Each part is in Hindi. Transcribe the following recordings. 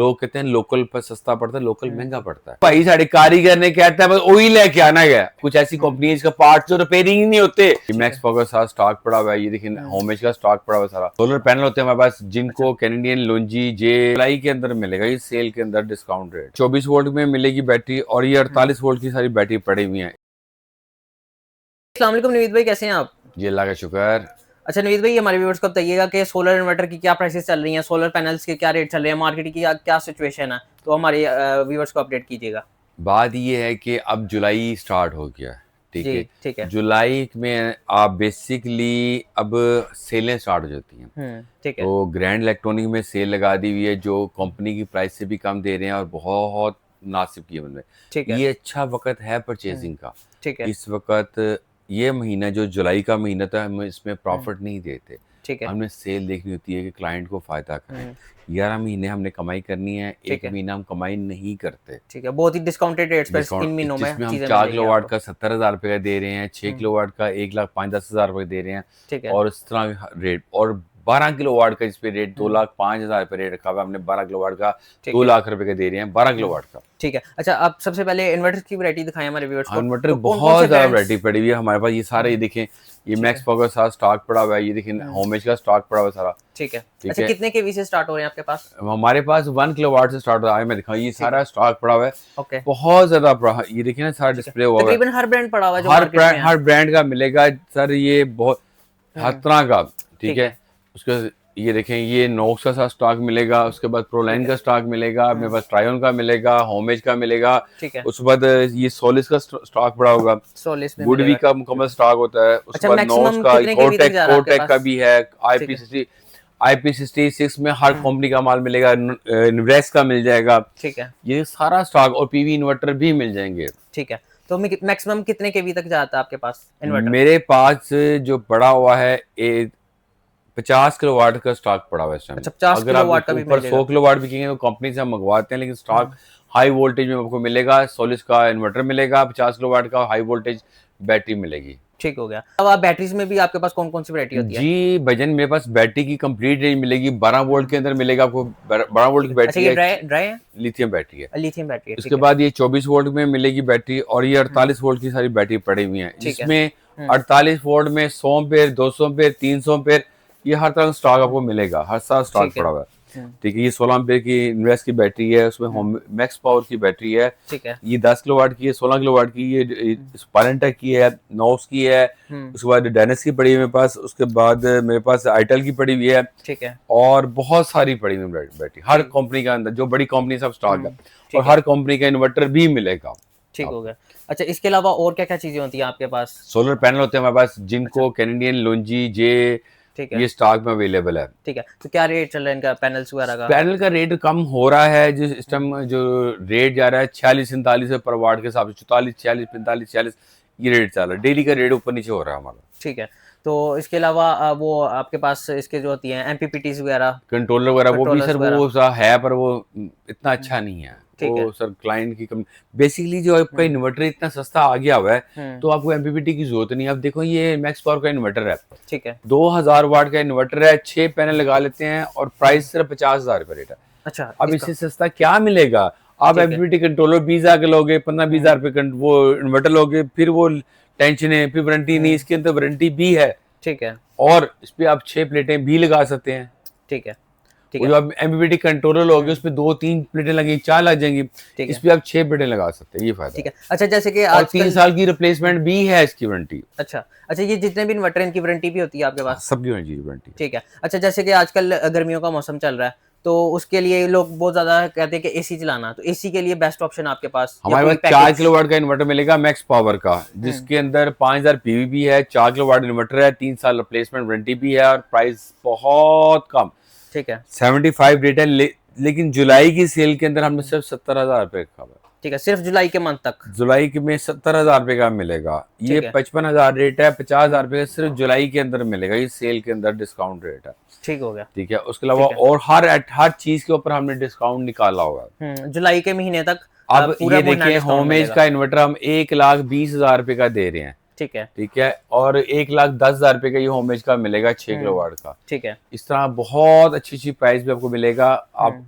लोग कहते हैं लोकल पर सस्ता पड़ता है, लोकल महंगा पड़ता है। भाई साढ़े कारीगर ने कहता है बस वही लेके आना है। कुछ ऐसी कंपनीज का पार्ट जो रिपेयरिंग ही नहीं होते। मैक्स पावर का सारा स्टॉक पड़ा हुआ है, ये देखिए होमेज का स्टॉक पड़ा हुआ है सारा। सोलर पैनल होते हैं हमारे पास, जिनको कैनेडियन लोंजी जे जुलाई के अंदर मिलेगा, ये सेल के अंदर डिस्काउंट रेट 24 वोल्ट में मिलेगी बैटरी, और ये 48 वोल्ट की सारी बैटरी पड़ी हुई है। अस्सलाम वालेकुम नवीद भाई, कैसे हैं आप? जी अल्लाह का शुक्र। अच्छा नवीद भाई, हमारे व्यूअर्स को बताइएगा कि सोलर इन्वर्टर की क्या प्राइसेस चल रही हैं, सोलर पैनल्स के क्या रेट चल रहे हैं, मार्केट की क्या सिचुएशन है, तो हमारे व्यूअर्स को अपडेट कीजिएगा। बात ये है कि अब जुलाई स्टार्ट हो गया है, ठीक है। ठीक है। जुलाई में आप बेसिकली अब सेलें स्टार्ट हो जाती हैं। ठीक है। तो ग्रैंड इलेक्ट्रॉनिक में सेल लगा दी हुई है, जो कंपनी की प्राइस से भी कम दे रहे हैं और बहुत मुनासिब कीमत में। ठीक है। ये अच्छा वक्त है परचेजिंग का। ठीक है। इस वक्त ये महीना जो जुलाई का महीना था, हम इसमें प्रॉफिट नहीं देते। ठीक है। हमने सेल देखनी होती है कि क्लाइंट को फ़ायदा करें। 11 महीने हमने कमाई करनी है, एक महीना हम कमाई नहीं करते। ठीक है, बहुत ही डिस्काउंटेड रेट्स पर इन महीनों में जिसमें हम चीजें 4 मिलेंगी किलोवाट आपको। का 70,000 रुपये का दे रहे हैं, 6 किलोवाट का 1,05,10,000 रुपये दे रहे हैं, ठीक है। और इस तरह रेट। और 12 किलोवाट का जिस पे रेट 2,05,000 रुपये रेट रखा हुआ, हमने 12 किलोवाट का 2 लाख रुपए का दे रहे हैं, 12 किलोवाट का। ठीक है। अच्छा, आप सबसे पहले इन्वर्टर की वैरायटी दिखाएं हमारे व्यूअर्स को। इन्वर्टर तो बहुत ज़्यादा वैरायटी पड़ी हुई है हमारे पास। ये सारे, ये देखें, ये मैक्स पावर का सारा स्टॉक पड़ा हुआ है, ये देखिए होमेज का स्टॉक पड़ा हुआ है सारा। ठीक है। ठीक अच्छा, है। कितने केवी से स्टार्ट हो रहे हैं आपके पास? हमारे पास 1 किलोवाट से स्टार्ट हो रहा है। मैं दिखाऊँ, ये सारा स्टॉक पड़ा हुआ है। ओके। बहुत ज्यादा ये देखिए ना, सारा डिस्प्ले हुआ है। तकरीबन हर ब्रांड पड़ा हुआ है जो मार्केट में है। हर ब्रांड का मिलेगा सर, ये बहुत हर तरह का। ठीक है। उसके ये देखें, ये नोक्स का साथ स्टॉक मिलेगा, उसके बाद प्रोलाइन का स्टॉक मिलेगा, मेरे पास ट्रायोन का मिलेगा, होमेज का मिलेगा। ठीक है। उसके बाद ये सोलिस का स्टॉक पड़ा होगा, सोलिस में गुडवी का मुकम्मल स्टॉक होता है। उसके बाद नोक्स का, कोटेक का भी है, IP66 में हर कंपनी का माल मिलेगा, इन्वेस्ट का मिल जाएगा। ठीक है। ये सारा स्टॉक, और पीवी इन्वर्टर भी मिल जाएंगे। ठीक है। तो मैक्सिमम कितने केवी तक जाता है आपके पास इन्वर्टर? मेरे पास जो पड़ा हुआ है 50 किलोवाट का स्टॉक पड़ा हुआ है इस टाइम। अच्छा, 50 अगर आप किलोवाट का भी ऊपर मिलेगा। 100 किलोवाट भी किएंगे तो कंपनी से हम मंगवाते हैं, लेकिन स्टॉक हाई वोल्टेज में आपको मिलेगा। सोलिस का इन्वर्टर मिलेगा, 50 किलोवाट का हाई वोल्टेज बैटरी मिलेगी। ठीक हो गया। अब आप बैटरीज में भी आपके पास कौन कौन सी वैरायटी होती है? जी भजन, मेरे पास बैटरी की कंप्लीट रेंज मिलेगी। 12 वोल्ट के अंदर मिलेगा आपको, 12 वोल्ट की बैटरी है। ड्राई है? लिथियम बैटरी है। लिथियम बैटरी है। उसके बाद ये 24 वोल्ट में मिलेगी बैटरी, और ये 48 वोल्ट की सारी बैटरी पड़ी हुई है, जिसमें 48 वोल्ट में 100 एम्पेयर, 200 एम्पेयर, 300 एम्पेयर, ये हर तरह का स्टॉक आपको मिलेगा, हर साल स्टॉक पड़ा हुआ है। ठीक है। ये 16 एम्पेयर की इन्वेस्ट की बैटरी है, उसमें मैक्स पावर की बैटरी है। ठीक है। ये 10 किलोवाट की है, 16 किलोवाट की, ये पालेंटेक की है, नोव्स की है। उसके बाद डायनेस की पड़ी हुई मेरे पास। उसके बाद मेरे पास आइटल की पड़ी हुई है। ठीक है। और बहुत सारी पड़ी हुई बैटरी, हर कंपनी का अंदर जो बड़ी कंपनी सब स्टॉक है, और हर कंपनी का इन्वर्टर भी मिलेगा। ठीक हो गया। अच्छा, इसके अलावा और क्या क्या चीजें होती हैं आपके पास? सोलर पैनल होते हैं हमारे पास, जिनको कैनेडियन लोंजी जे, ये स्टॉक में अवेलेबल है। ठीक है। तो क्या रेट चल रहा है इनका, पैनल्स वगैरह का? पैनल का रेट कम हो रहा है, जो इस टाइम जो रेट जा रहा है 46-47 पर वाट के हिसाब से, 44, 46, 45, 46 ये रेट चल रहा है। डेली का रेट ऊपर नीचे हो रहा है हमारा। ठीक है। तो इसके अलावा वो आपके पास इसके जो होती हैं MPPTs वगैरह, कंट्रोलर वगैरह, वो भी सर वो सा है, पर वो इतना अच्छा नहीं है। वो सर क्लाइंट की कम। बेसिकली जो आपका इन्वर्टर इतना सस्ता आ गया हुआ है, तो आपको MPPT की जरूरत नहीं है। अब देखो, ये मैक्स पावर का इन्वर्टर है। ठीक है। 2000 वाट का इन्वर्टर है, 6 पैनल लगा लेते हैं, और प्राइस सिर्फ 50,000 रुपये रेट है। अच्छा, अब इससे सस्ता क्या मिलेगा? आप MPPT कंट्रोलर 20,000 के लोगे, 15-20,000 रुपये वो इन्वर्टर लोगे, फिर वो टेंशन है, फिर वारंटी नहीं। इसके अंदर वारंटी भी है। ठीक है। और इस पे आप 6 प्लेटें भी लगा सकते हैं। ठीक है। जो आप MPPT कंट्रोलर लोगे, उस पे 2-3 प्लेटें लगेंगी, 4 लग जाएंगी। इस पे आप 6 प्लेटें लगा सकते हैं, ये फायदा। ठीक है। अच्छा, जैसे कि और 3 साल की रिप्लेसमेंट भी है इसकी वारंटी। अच्छा, ये जितने भी इन्वर्टर इनकी वारंटी भी होती है आपके पास? सबकी वारंटी। ठीक है। अच्छा, जैसे कि आजकल गर्मियों का मौसम चल रहा है, तो उसके लिए लोग बहुत ज्यादा कहते हैं कि एसी चलाना, तो एसी के लिए बेस्ट ऑप्शन आपके पास? हमारे पास 4 किलोवाट का इन्वर्टर मिलेगा मैक्स पावर का, जिसके अंदर 5000 पीवी भी है, 4 किलोवाट इन्वर्टर है, 3 साल रिप्लेसमेंट वारंटी भी है, और प्राइस बहुत कम। ठीक है। 75 रेट है, लेकिन जुलाई की सेल के अंदर हमने सिर्फ 70,000 रुपए रखा हुआ है। ठीक है, सिर्फ जुलाई के मंथ तक? जुलाई के में 70,000 रुपए का मिलेगा। ये 55,000 रेट है, 50,000 रुपए सिर्फ जुलाई के अंदर मिलेगा, ये सेल के अंदर डिस्काउंट रेट है। ठीक हो गया। ठीक है। उसके अलावा और हर चीज के ऊपर हमने डिस्काउंट निकाला होगा जुलाई के महीने तक। अब ये देखिए, होमेज का इन्वर्टर हम 1,20,000 रुपए का दे रहे हैं। ठीक है। ठीक है। और 1,10,000 रुपए का ये होमेज का मिलेगा, 6 किलोवाट का। ठीक है। इस तरह बहुत अच्छी प्राइस पे आपको मिलेगा। आप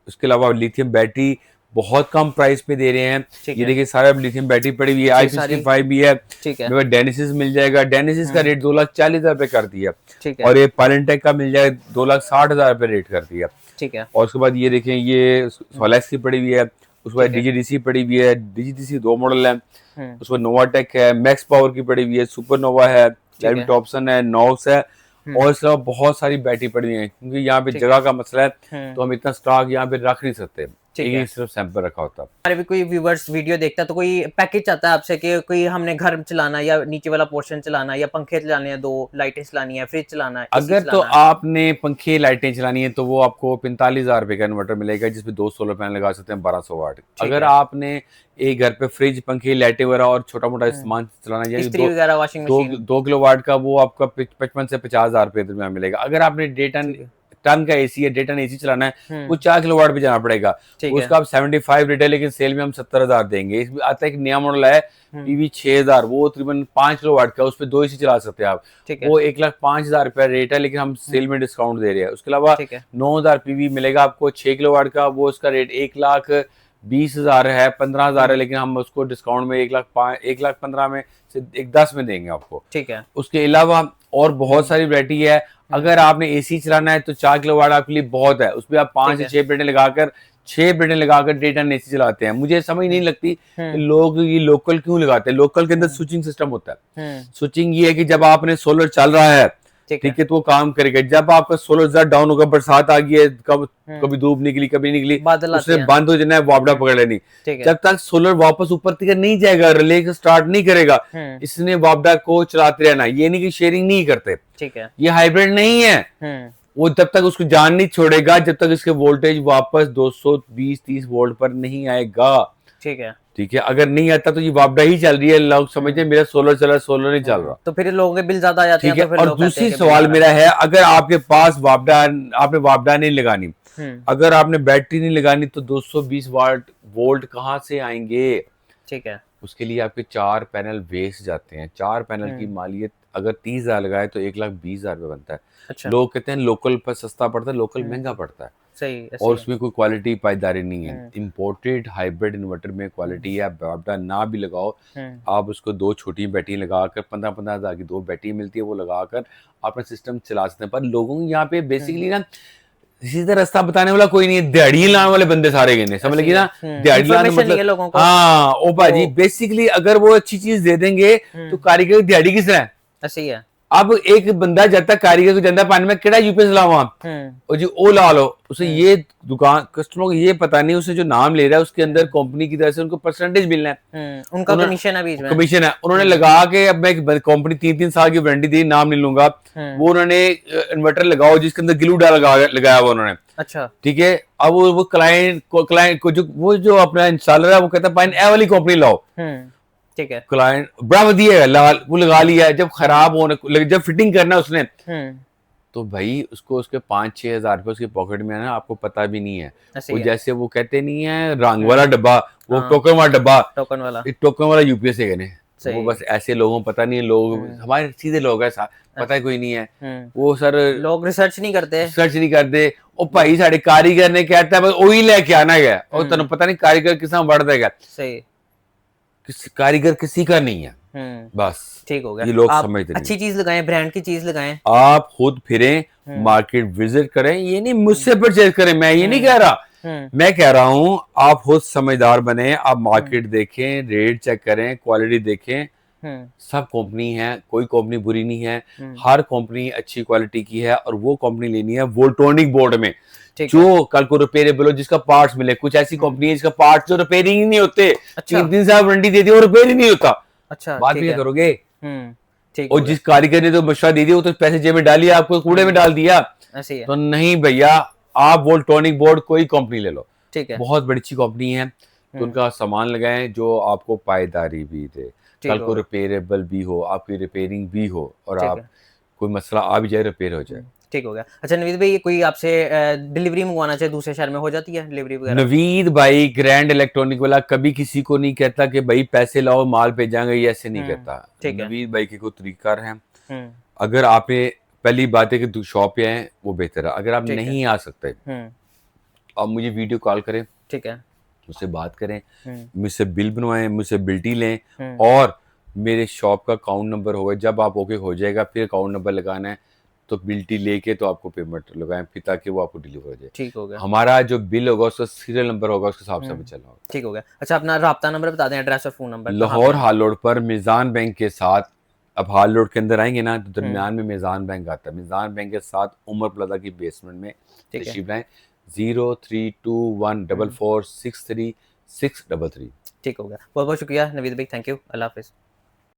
उसके अलावा लिथियम बैटरी बहुत कम प्राइस पे दे रहे हैं। ठीक ये है। देखिए सारा लिथियम बैटरी पड़ी हुई है, i55 भी है, ठीक है। मेरे पास डेनिसिस मिल जाएगा। डेनिसिस का रेट 2,40,000 रुपए कर दिया, ठीक है। और ये पायलेंटेक का मिल जाएगा 2,60,000 रुपए रेट कर दिया। ठीक है। और उसके बाद ये देखें ये सोलेक्स की पड़ी हुई है, उसके बाद ठीक है। डीजीडीसी पड़ी हुई है। डीजीडीसी 2 मॉडल है, हम्म, उसके बाद नोवाटेक है, मैक्स पावर की पड़ी हुई है, सुपरनोवा है, है। टॉपसन है, नॉक्स है, हम्म, और इसके अलावा बहुत सारी बैटरी पड़ी हुई है। क्योंकि यहाँ पे ठीक जगह का मसला है, हम्म, तो हम इतना स्टॉक यहाँ पे रख नहीं सकते, ठीक ये है। सिर्फ सैंपल रखा होता। हमारे भी कोई व्यूवर्स वीडियो देखता है तो कोई पैकेज चाहता है आपसे कि कोई हमने घर चलाना है या नीचे वाला पोर्शन चलाना है या पंखे चलाने हैं, 2 लाइटें चलानी है, फ्रिज चलाना है, AC अगर तो चलाना है। आपने पंखे लाइटें चलानी है तो वो आपको 45,000 रुपए का इन्वर्टर मिलेगा, जिसमें 2 सोलर पैनल लगा सकते हैं 1200 वाट। अगर है। आपने एक घर पे फ्रिज, पंखे, लाइटें वगैरह और छोटा मोटा सामान चलाना चाहिए, इस्त्री वगैरह, वॉशिंग मशीन। 2 किलो वाट का, वो आपका 55 से 50,000 रुपए में मिलेगा। अगर आपने टन का एसी है, डे टन एसी चलाना है, वो 4 किलो वाट पे जाना पड़ेगा, ठीक है। उसका आप 75 रेट है, लेकिन सेल में हम 70,000 देंगे। इसमें आता है एक नया मॉडल है पीवी 6000, वो तकरीबन 5 किलो वाट का, उस पर 2 एसी चला सकते हैं आप, ठीक है। वो 1,05,000 रुपया रेट है, लेकिन हम सेल में डिस्काउंट दे रहे हैं। उसके अलावा ठीक है। 9,000 पीवी मिलेगा आपको 6 किलो वाट का, वो उसका रेट 1,20,000 है, 15,000 है, लेकिन हम उसको डिस्काउंट में 1,15,000 में से 1,10 में देंगे आपको। ठीक है। उसके अलावा और बहुत सारी वैरायटी है। अगर आपने एसी चलाना है तो 4 किलो वाट आपके लिए बहुत है, उसपे आप 5 से 6 प्लेटें लगाकर 6 प्लेटें लगाकर डे टन एसी चलाते हैं। मुझे समझ नहीं लगती कि लोग ये लोकल क्यों लगाते हैं। लोकल के अंदर स्विचिंग सिस्टम होता है। स्विचिंग ये है कि जब आपने सोलर चल रहा है, ठीक है, तो वो काम करेगा। जब आपका सोलर ज्यादा डाउन होगा, बरसात आ गई है, कभी धूप निकली, कभी निकली, उसने बंद हो जाना है, वापडा पकड़ लेनी। जब तक सोलर वापस ऊपर तक नहीं जाएगा, रिले स्टार्ट नहीं करेगा, इसने वापडा को चलाते रहना। ये नहीं कि शेयरिंग नहीं करते, ठीक है, ये हाइब्रिड नहीं है। वो जब तक उसको जान नहीं छोड़ेगा, जब तक इसके वोल्टेज वापस 220-30 वोल्ट पर नहीं आएगा। ठीक है, ठीक है, अगर नहीं आता तो ये वापडा ही चल रही है, लोग समझते हैं मेरा सोलर चला, सोलर नहीं चल रहा, तो फिर लोगों के बिल ज्यादा आ जाते हैं। ठीक है। तो फिर और लोग कहते दूसरी हैं कि सवाल बिल मेरा है, अगर आपके पास वापडा, आपने वापडा नहीं लगानी, अगर आपने बैटरी नहीं लगानी, तो 220 वाट वोल्ट कहाँ से आएंगे? ठीक है, उसके लिए आपके 4 पैनल वेस्ट जाते हैं। 4 पैनल की मालियत अगर 30,000 लगाए तो 1,20,000 रुपये बनता है। अच्छा, लोग कहते हैं लोकल पर सस्ता पड़ता है, लोकल महंगा पड़ता है, सही, ऐसे और ही। उसमें कोई क्वालिटी पायदारी नहीं है। इम्पोर्टेड हाइब्रिड इन्वर्टर में क्वालिटी है। आप वापडा ना भी लगाओ, आप उसको 2 छोटी बैटरी लगाकर 15-15 हज़ार की 2 बैटरी मिलती है, वो लगाकर अपना सिस्टम चला सकते हैं। पर लोगों को यहाँ पे बेसिकली ना सीधा रास्ता बताने वाला कोई नहीं है, दिहाड़ी लाने वाले बंदे सारे गए, समझ लगी ना, दिहाड़ी लाने Information नहीं है लोगों मतलब, को। हाँ ओ भाजी, बेसिकली अगर वो अच्छी चीज दे देंगे तो कारीगर की दिहाड़ी किस तरह है? ऐसे ही है। अब एक बंदा जाता कारीगर को जाता पानी में केड़ा यूपीएस लावा, और जी ओ ला लो, उसे ये दुकान कस्टमर को ये पता नहीं, उसे जो नाम ले रहा है उसके अंदर कंपनी की तरफ से उनको परसेंटेज मिलना है, उनका कमीशन है बीच में, कमीशन है। उन्होंने लगा के, अब मैं कंपनी 3-3 साल की वारंटी दी, नाम नहीं लूंगा, वो उन्होंने इन्वर्टर लगाओ जिसके अंदर ग्लू डाल लगाया हुआ उन्होंने, अच्छा, ठीक है। अब वो क्लाइंट को जो अपना इंस्टॉलर है वो कहता है पाइन ए वाली कंपनी लाओ, ठीक है, क्लाइंट बड़ा वधिया है, वो लगा लिया। जब खराब होने, जब फिटिंग करना उसने, तो भाई उसको उसके 5-6 हज़ार रुपए उसकी पॉकेट में है ना, आपको पता भी नहीं है। वो जैसे वो कहते नहीं है रंग वाला डब्बा, वो टोकन वाला डब्बा, टोकन वाला यूपीएस है कहने, वो बस ऐसे लोगों को पता नहीं है। लोग हमारे सीधे लोग है, पता ही कोई नहीं है। वो सर लोग रिसर्च नहीं करते। ओ भाई साढ़े कारीगर ने कहता है बस वही लेके आना है, और तेन पता नहीं कारीगर किस बढ़ देगा, सही कारीगर किसी का नहीं है, बस ठीक हो गया। ये लोग समझते नहीं। अच्छी चीज लगाएं, ब्रांड की चीज लगाएं, आप खुद फिरें, मार्केट विजिट करें, ये नहीं मुझसे परचेज करें, मैं ये नहीं कह रहा, मैं कह रहा हूं आप खुद समझदार बने, आप मार्केट देखें, रेट चेक करें, क्वालिटी देखें। सब कंपनी है, कोई कंपनी बुरी नहीं है, हर कंपनी अच्छी क्वालिटी की है, और वो कंपनी लेनी है वोल्ट्रॉनिक बोर्ड में, जो कल को रिपेयरेबल हो, जिसका पार्ट्स मिले। कुछ ऐसी कंपनी है जिसका पार्ट्स जो रिपेयरिंग ही नहीं होते, 3 साल वारंटी देती है और रिपेयर ही नहीं होता। अच्छा, बात भी क्या करोगे? और जिस कारीगर ने तो मशवरा दे दिया, वो तो पैसे जेब में डालिए, आपको कूड़े में डाल दिया, तो नहीं भैया, आप वोल्ट्रॉनिक बोर्ड कोई कंपनी ले लो, ठीक है, बहुत बड़ी अच्छी कंपनी है, तो उनका सामान लगाएं जो आपको पायदारी भी दे, कल को रिपेयरेबल भी हो, आपकी रिपेयरिंग भी हो, और आप कोई मसला आ भी जाए, रिपेयर हो जाए। ठीक हो गया। अच्छा नवीद भाई, कोई आपसे डिलीवरी मंगवाना चाहे दूसरे शहर में, हो जाती है डिलीवरी वगैरह? नवीद भाई ग्रैंड इलेक्ट्रॉनिक वाला कभी किसी को नहीं कहता कि भाई पैसे लाओ माल भेजाएंगे, ये ऐसे नहीं कहता। नवीद भाई के कोई तरीका है। अगर आपने, पहली बात है कि शॉप पे आए वो बेहतर है। अगर आप नहीं आ सकते आप मुझे वीडियो कॉल करें, ठीक है। मुझसे बात करें, हम्म मुझसे बिल बनवाएं, मुझसे बिल्टी लें, हम्म और मेरे शॉप का अकाउंट नंबर होगा, जब आप ओके हो जाएगा फिर अकाउंट नंबर लगाना है, तो बिल्टी लेके तो आपको पेमेंट लगाएं, फिर ताकि वो आपको डिलीवर हो जाए। ठीक हो गया। हमारा जो बिल होगा उसका सीरियल नंबर होगा, उसके हिसाब से हमें चलना होगा। ठीक हो गया। अच्छा, अपना राब्ता नंबर बता दें, एड्रेस और फ़ोन नंबर कहाँ पे लाहौर आना? हाल रोड पर मिज़ान बैंक के साथ, अब हाल रोड के अंदर आएंगे ना तो हम्म दरमियान में मिज़ान बैंक आता है, मिज़ान बैंक के साथ उमर प्लाजा की बेसमेंट में ठीक है। तशरीफ लाएं। 03214463 633। ठीक हो गया। बहुत बहुत शुक्रिया नवीद भाई, थैंक यू, अल्लाह हाफिज़।